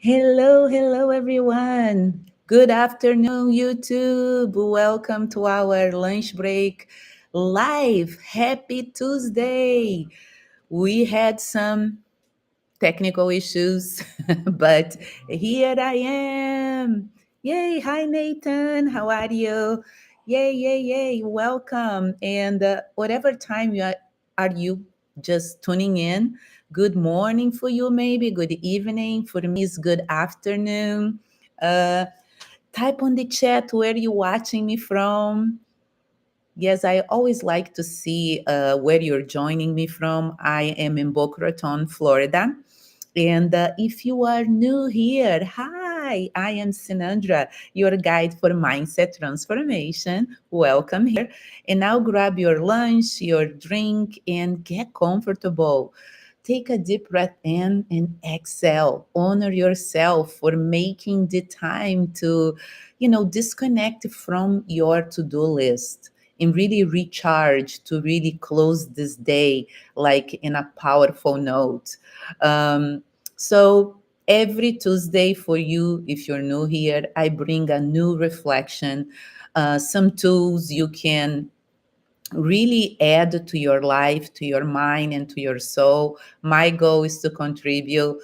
Hello, hello, everyone. Good afternoon, YouTube. Welcome to our lunch break live. Happy Tuesday. We had some technical issues, but here I am. Yay. Hi, Nathan. How are you? Yay, yay, yay. Welcome. And whatever time are you just tuning in, good morning for you, maybe. Good evening. For me, it's good afternoon. Uh, Type on the chat where you watching me from. Yes, I always like to see where you're joining me from. I am in Boca Raton, Florida. And if you are new here, hi, I am Sinandra, your guide for mindset transformation. Welcome here. And now grab your lunch, your drink, and get comfortable. Take a deep breath in and exhale. Honor yourself for making the time to, disconnect from your to do list and really recharge to really close this day like in a powerful note. So every Tuesday for you, if you're new here, I bring a new reflection, some tools you can really add to your life, to your mind, and to your soul. My goal is to contribute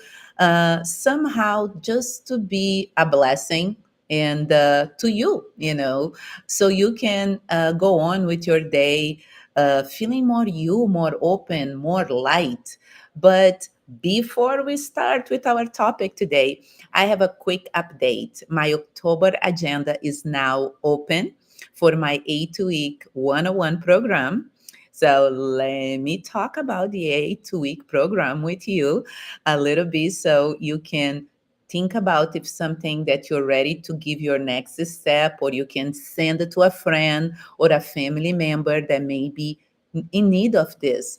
somehow just to be a blessing and to you, so you can go on with your day feeling more you, more open, more light. But before we start with our topic today, I have a quick update. My October agenda is now open for my 8 week 101 program. So let me talk about the 8 week program with you a little bit so you can think about if something that you're ready to give your next step, or you can send it to a friend or a family member that may be in need of this.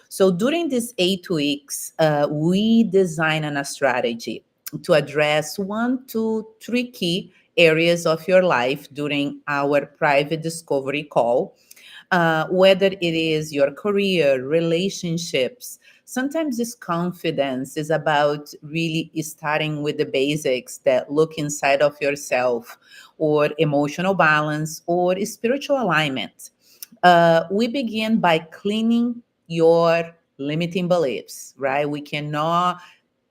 So during these 8 weeks, we design a strategy to address 1 to 3 key areas of your life during our private discovery call, whether it is your career, relationships. Sometimes this confidence is about really starting with the basics that look inside of yourself, or emotional balance, or spiritual alignment. We begin by cleaning your limiting beliefs, right? We cannot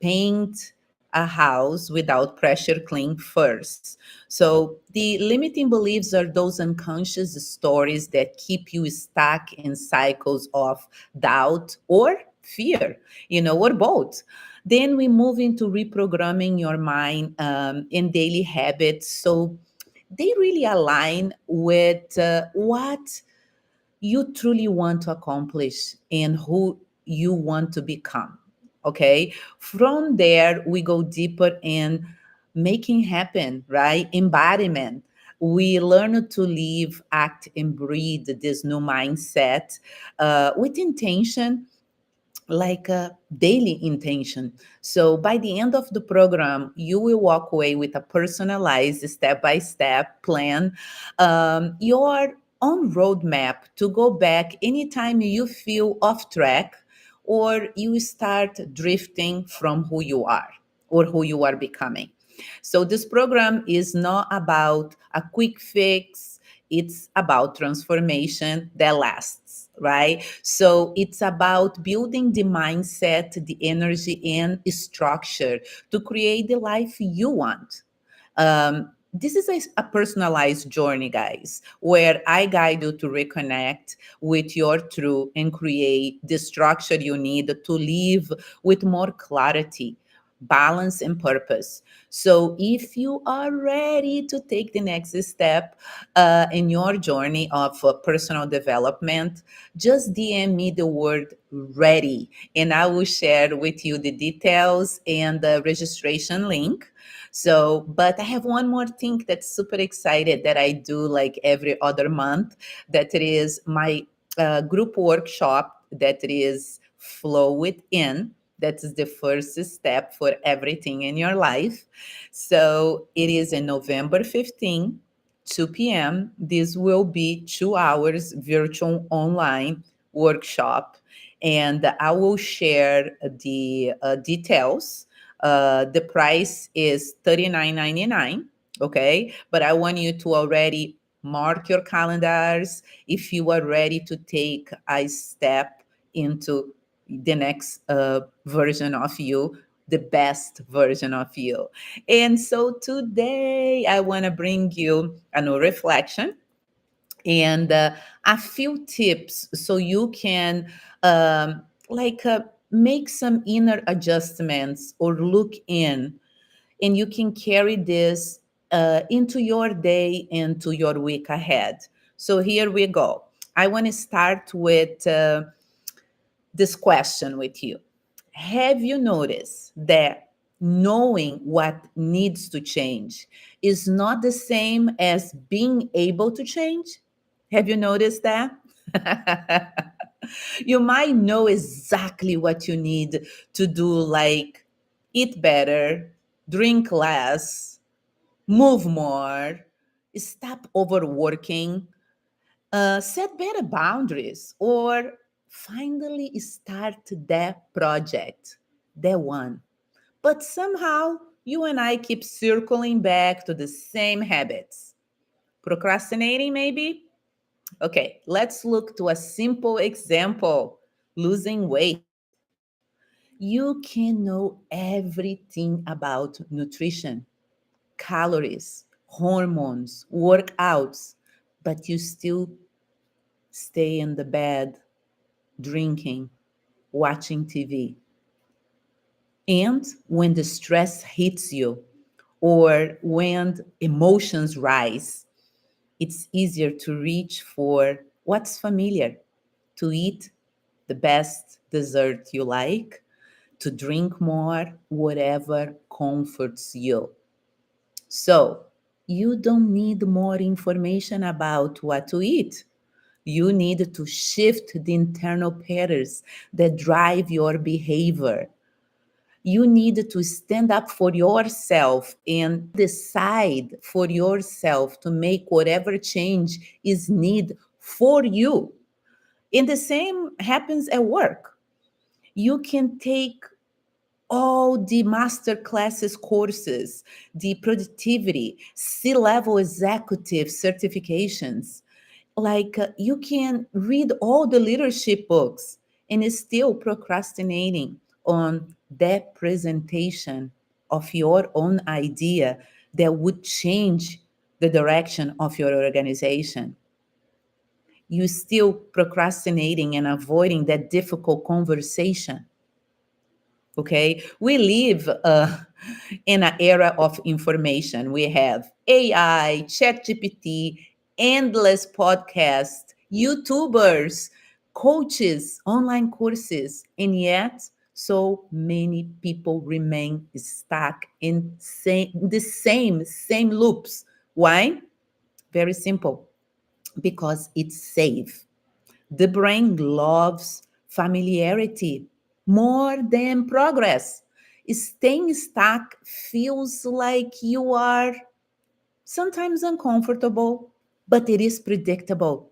paint a house without pressure clean first. So the limiting beliefs are those unconscious stories that keep you stuck in cycles of doubt or fear, or both. Then we move into reprogramming your mind in daily habits, so they really align with what you truly want to accomplish and who you want to become. Okay. From there, we go deeper in making happen, right? Embodiment. We learn to live, act, and breathe this new mindset with intention, like a daily intention. So by the end of the program, you will walk away with a personalized step by step plan, your own roadmap to go back anytime you feel off track or you start drifting from who you are or who you are becoming. So this program is not about a quick fix, it's about transformation that lasts, right? So it's about building the mindset, the energy, and structure to create the life you want. This is a personalized journey, guys, where I guide you to reconnect with your truth and create the structure you need to live with more clarity, balance, and purpose. So, if you are ready to take the next step in your journey of personal development, just DM me the word ready, and I will share with you the details and the registration link. So, but I have one more thing that's super excited that I do like every other month. That it is my group workshop. That it is Flow Within. That is the first step for everything in your life. So it is in November 15th, 2 p.m. This will be 2 hours virtual online workshop. And I will share the details The price is $39.99. Okay, but I want you to already mark your calendars if you are ready to take a step into the next version of you, the best version of you. And so today I want to bring you a new reflection and a few tips so you can like make some inner adjustments or look in, and you can carry this into your day and to your week ahead. So here we go. I want to start with this question with you. Have you noticed that knowing what needs to change is not the same as being able to change? Have you noticed that? You might know exactly what you need to do, like eat better, drink less, move more, stop overworking, set better boundaries, or finally start that project, that one. But somehow you and I keep circling back to the same habits. Procrastinating, maybe? Okay, let's look to a simple example: losing weight. You can know everything about nutrition, calories, hormones, workouts, but you still stay in the bed drinking, watching TV. And when the stress hits you or when emotions rise, it's easier to reach for what's familiar, to eat the best dessert you like, to drink more, whatever comforts you. So, you don't need more information about what to eat. You need to shift the internal patterns that drive your behavior. You need to stand up for yourself and decide for yourself to make whatever change is needed for you. And the same happens at work. You can take all the master classes courses, the productivity, C-level executive certifications. Like you can read all the leadership books and is still procrastinating on that presentation of your own idea that would change the direction of your organization. You still procrastinating and avoiding that difficult conversation. Okay, we live in an era of information. We have AI, ChatGPT, endless podcasts, YouTubers, coaches, online courses, and yet so many people remain stuck in the same loops. Why? Very simple, because it's safe. The brain loves familiarity more than progress. Staying stuck feels like you are sometimes uncomfortable, but it is predictable.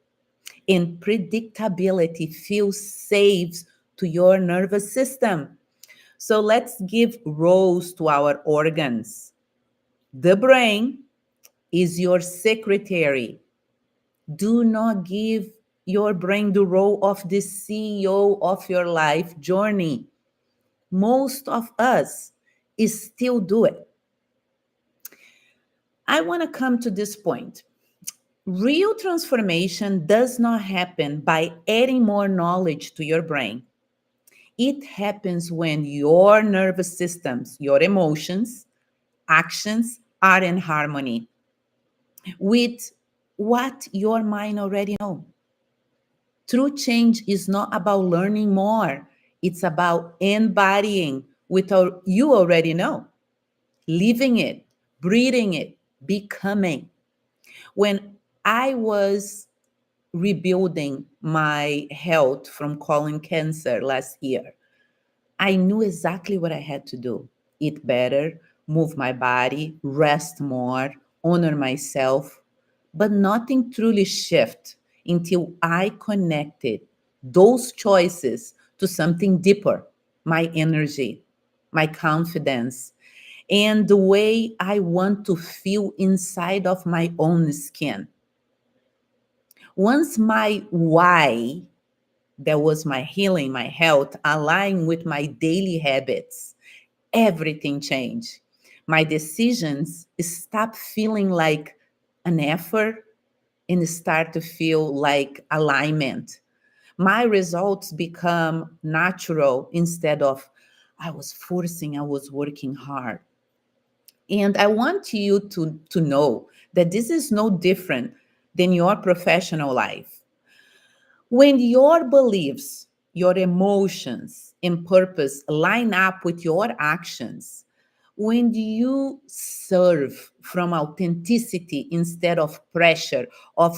And predictability feels safe to your nervous system. So let's give roles to our organs. The brain is your secretary. Do not give your brain the role of the CEO of your life journey. Most of us is still do it. I want to come to this point. Real transformation does not happen by adding more knowledge to your brain. It happens when your nervous systems, your emotions, actions are in harmony with what your mind already knows. True change is not about learning more. It's about embodying what you already know, living it, breathing it, becoming. When I was rebuilding my health from colon cancer last year, I knew exactly what I had to do: eat better, move my body, rest more, honor myself. But nothing truly shifted until I connected those choices to something deeper: my energy. my confidence, and the way I want to feel inside of my own skin. Once my why, that was my healing, my health, aligned with my daily habits, everything changed. My decisions stop feeling like an effort and start to feel like alignment. My results become natural instead of I was forcing, I was working hard. And I want you to know that this is no different than your professional life. When your beliefs, your emotions, and purpose line up with your actions, when you serve from authenticity instead of pressure of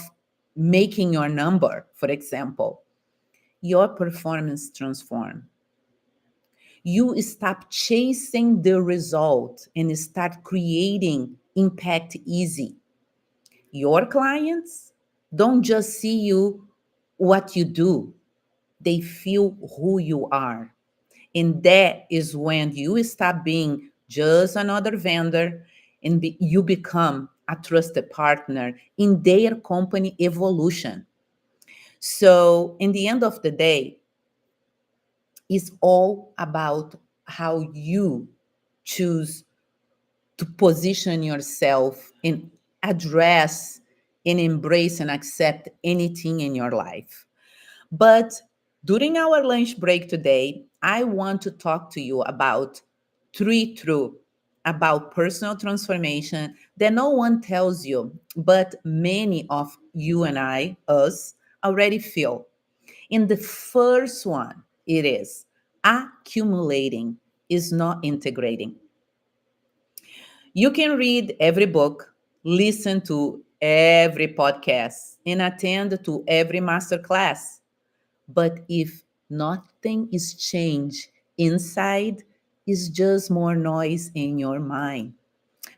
making your number, for example, your performance transform. You stop chasing the result and start creating impact easy. Your clients don't just see you what you do, they feel who you are. And that is when you stop being just another vendor and you become a trusted partner in their company evolution. So, in the end of the day, it's all about how you choose to position yourself and address and embrace and accept anything in your life. But during our lunch break today, I want to talk to you about three truths about personal transformation that no one tells you, but many of you and I, us, already feel. In the first one, it is accumulating is not integrating. You can read every book, listen to every podcast, and attend to every masterclass. But if nothing is changed inside, it's just more noise in your mind.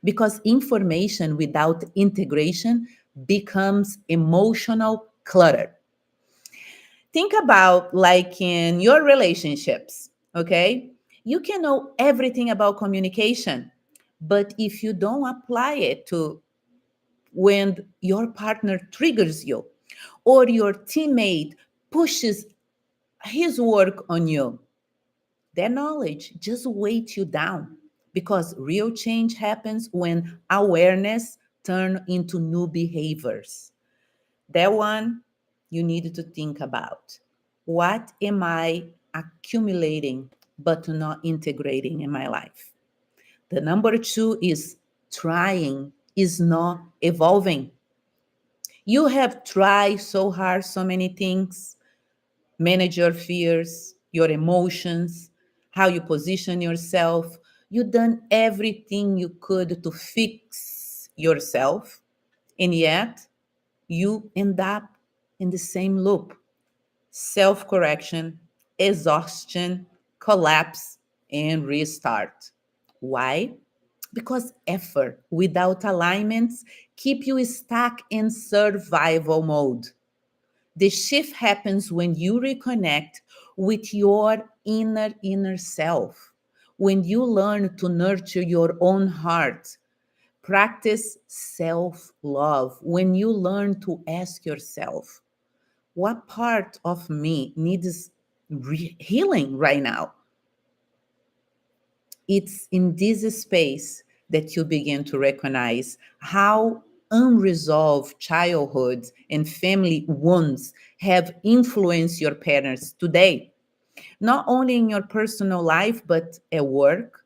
Because information without integration becomes emotional clutter. Think about like in your relationships, okay? You can know everything about communication, but if you don't apply it to when your partner triggers you or your teammate pushes his work on you, that knowledge just weights you down because real change happens when awareness turns into new behaviors. That one you need to think about. What am I accumulating but not integrating in my life? The number two is trying is not evolving. You have tried so hard so many things, manage your fears, your emotions, how you position yourself. You done everything you could to fix yourself, and yet you end up in the same loop. Self correction, exhaustion, collapse, and restart. Why? Because effort without alignments keep you stuck in survival mode. The shift happens when you reconnect with your inner self. When you learn to nurture your own heart, practice self love. When you learn to ask yourself, what part of me needs healing right now? It's in this space that you begin to recognize how unresolved childhood and family wounds have influenced your parents today, not only in your personal life, but at work,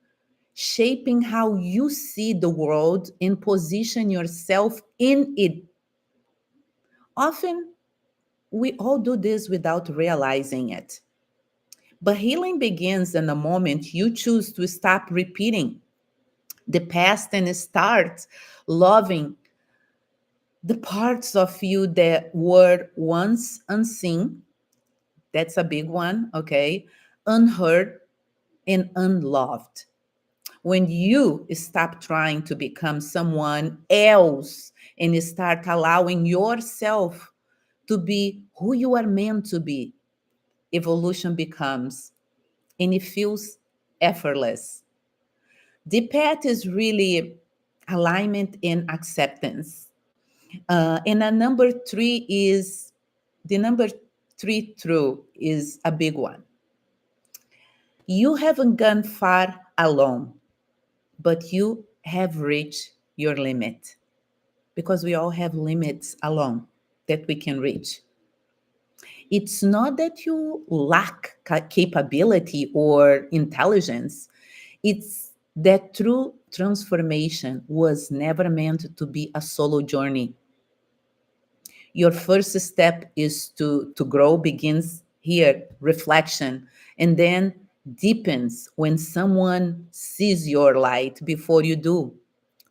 shaping how you see the world and position yourself in it. Often, we all do this without realizing it. But healing begins in the moment you choose to stop repeating the past and start loving the parts of you that were once unseen. That's a big one, okay? Unheard and unloved. When you stop trying to become someone else and start allowing yourself to be who you are meant to be, evolution becomes, and it feels effortless. The path is really alignment and acceptance. And a number three is the number three true is a big one. You haven't gone far alone, but you have reached your limit because we all have limits alone that we can reach. It's not that you lack capability or intelligence, it's that true transformation was never meant to be a solo journey. Your first step is to grow begins here, reflection, and then deepens when someone sees your light before you do,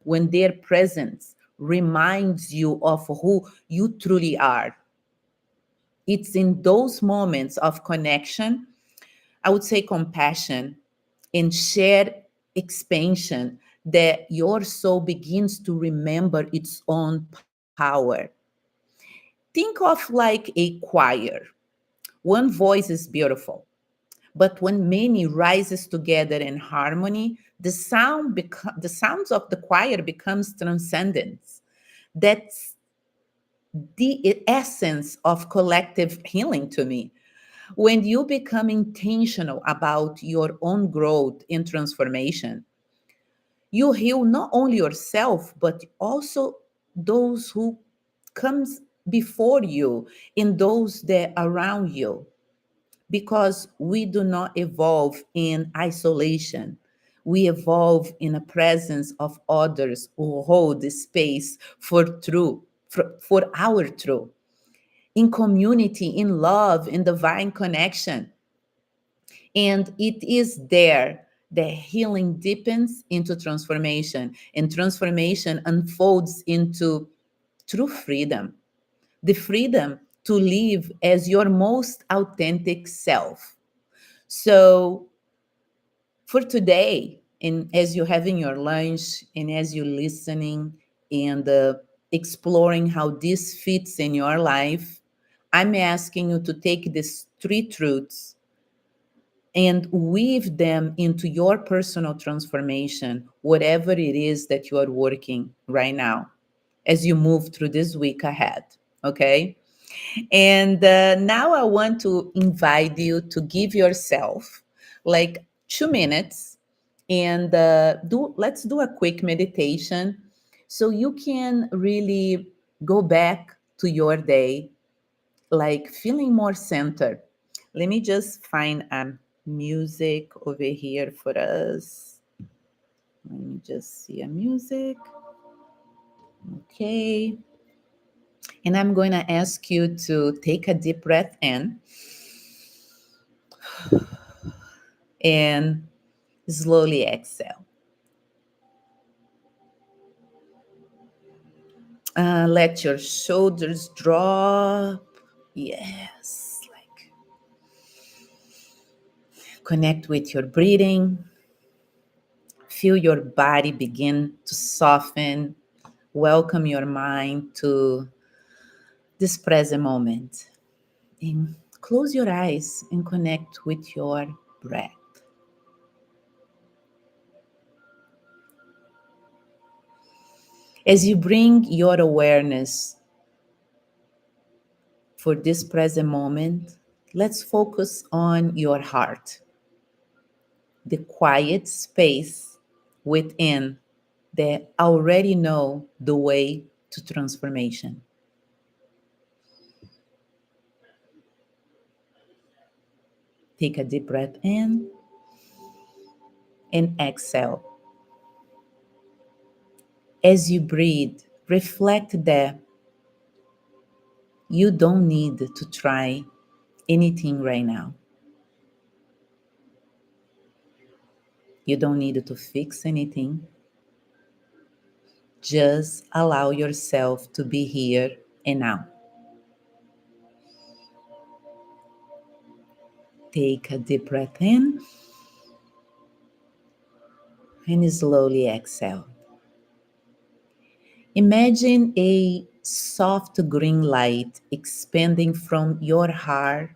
when their presence reminds you of who you truly are. It's in those moments of connection, I would say compassion, and shared expansion that your soul begins to remember its own power. Think of like a choir. One voice is beautiful, but when many rises together in harmony, the sounds of the choir becomes transcendence. That's the essence of collective healing to me. When you become intentional about your own growth and transformation, you heal not only yourself but also those who comes before you and those that around you, because we do not evolve in isolation. We evolve in the presence of others who hold the space for our truth, in community, in love, in divine connection. And it is there that healing deepens into transformation, and transformation unfolds into true freedom, the freedom to live as your most authentic self. So, for today, and as you're having your lunch and as you're listening and exploring how this fits in your life, I'm asking you to take these three truths and weave them into your personal transformation, whatever it is that you are working right now as you move through this week ahead. Okay. And now I want to invite you to give yourself like 2 minutes and let's do a quick meditation so you can really go back to your day like feeling more centered. Let me just find music over here for us. Let me just see a music. Okay. And I'm going to ask you to take a deep breath in and slowly exhale. Let your shoulders drop. Yes. Like connect with your breathing. Feel your body begin to soften. Welcome your mind to this present moment. And close your eyes and connect with your breath. As you bring your awareness for this present moment, let's focus on your heart, the quiet space within that already know the way to transformation. Take a deep breath in and exhale. As you breathe, reflect that you don't need to try anything right now. You don't need to fix anything. Just allow yourself to be here and now. Take a deep breath in and slowly exhale. Imagine a soft green light expanding from your heart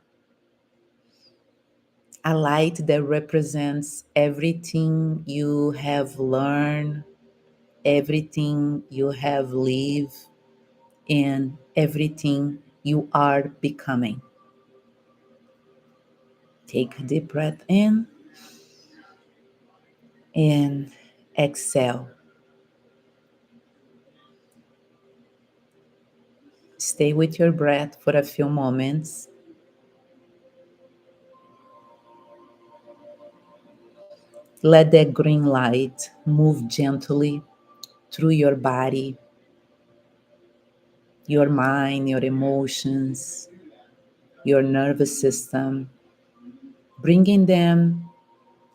a light that represents everything you have learned, everything you have lived, and everything you are becoming. Take a deep breath in and exhale. Stay with your breath for a few moments. Let that green light move gently through your body, your mind, your emotions, your nervous system, bringing them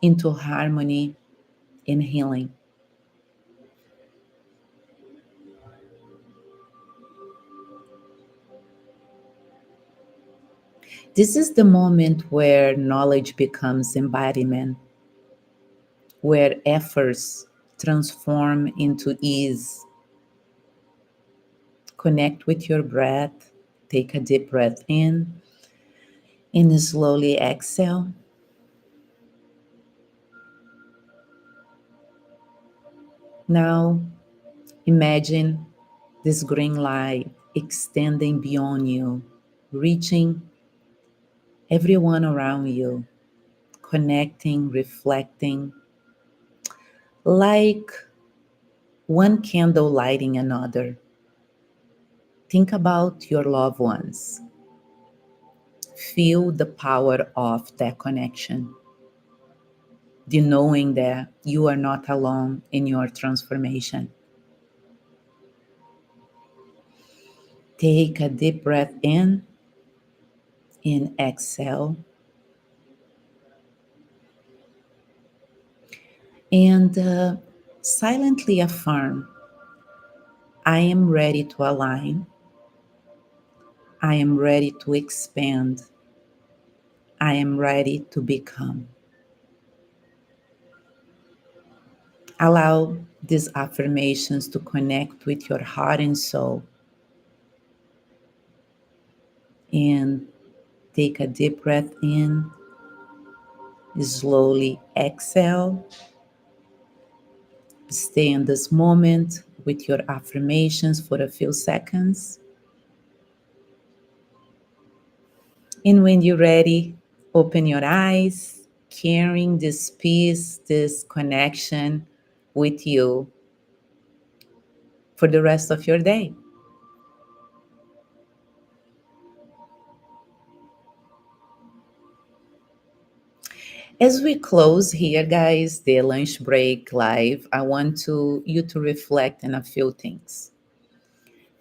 into harmony and healing. This is the moment where knowledge becomes embodiment, where efforts transform into ease. Connect with your breath. Take a deep breath in and slowly exhale. Now, imagine this green light extending beyond you, reaching everyone around you, connecting, reflecting, like one candle lighting another. Think about your loved ones. Feel the power of that connection, the knowing that you are not alone in your transformation. Take a deep breath in and exhale, and silently affirm, I am ready to align, I am ready to expand, I am ready to become. Allow these affirmations to connect with your heart and soul, and take a deep breath in, slowly exhale. Stay in this moment with your affirmations for a few seconds. And when you're ready, open your eyes, carrying this peace, this connection with you for the rest of your day. As we close here, guys, the lunch break live, I want you to reflect on a few things.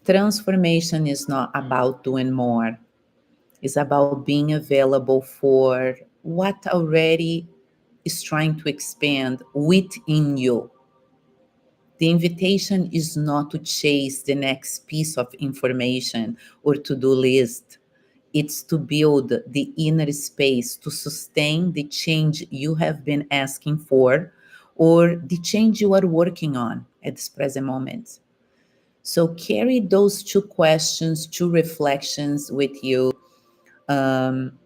Transformation is not about doing more. It's about being available for what already is trying to expand within you. The invitation is not to chase the next piece of information or to-do list. It's to build the inner space to sustain the change you have been asking for or the change you are working on at this present moment. So carry those two questions, two reflections with you. Um,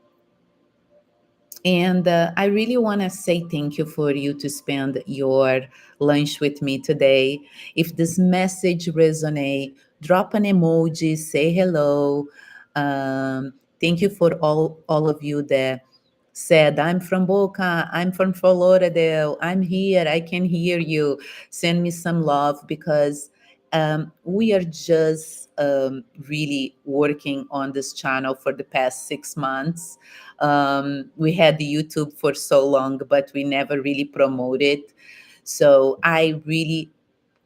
And I really want to say thank you for you to spend your lunch with me today. If this message resonate, drop an emoji, say hello. Thank you for all of you that said, I'm from Boca, I'm from Fort Lauderdale, I'm here, I can hear you. Send me some love because we are just really working on this channel for the past 6 months. We had the YouTube for so long, but we never really promoted. So I really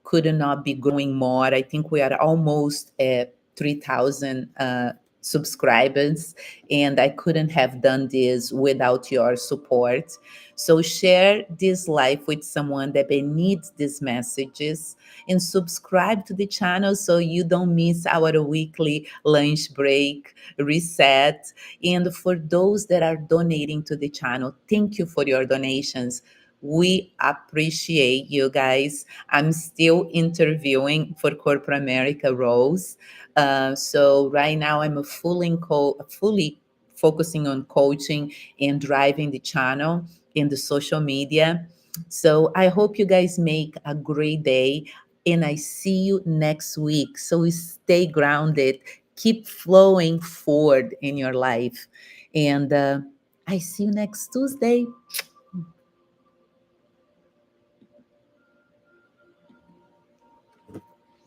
could not be growing more. I think we are almost at 3,000 subscribers, and I couldn't have done this without your support. So share this life with someone that may need these messages and subscribe to the channel so you don't miss our weekly lunch break reset. And for those that are donating to the channel, thank you for your donations. We appreciate you guys. I'm still interviewing for corporate America roles. So right now I'm a fully focusing on coaching and driving the channel in the social media. So I hope you guys make a great day, and I see you next week. So stay grounded, keep flowing forward in your life, and I see you next Tuesday.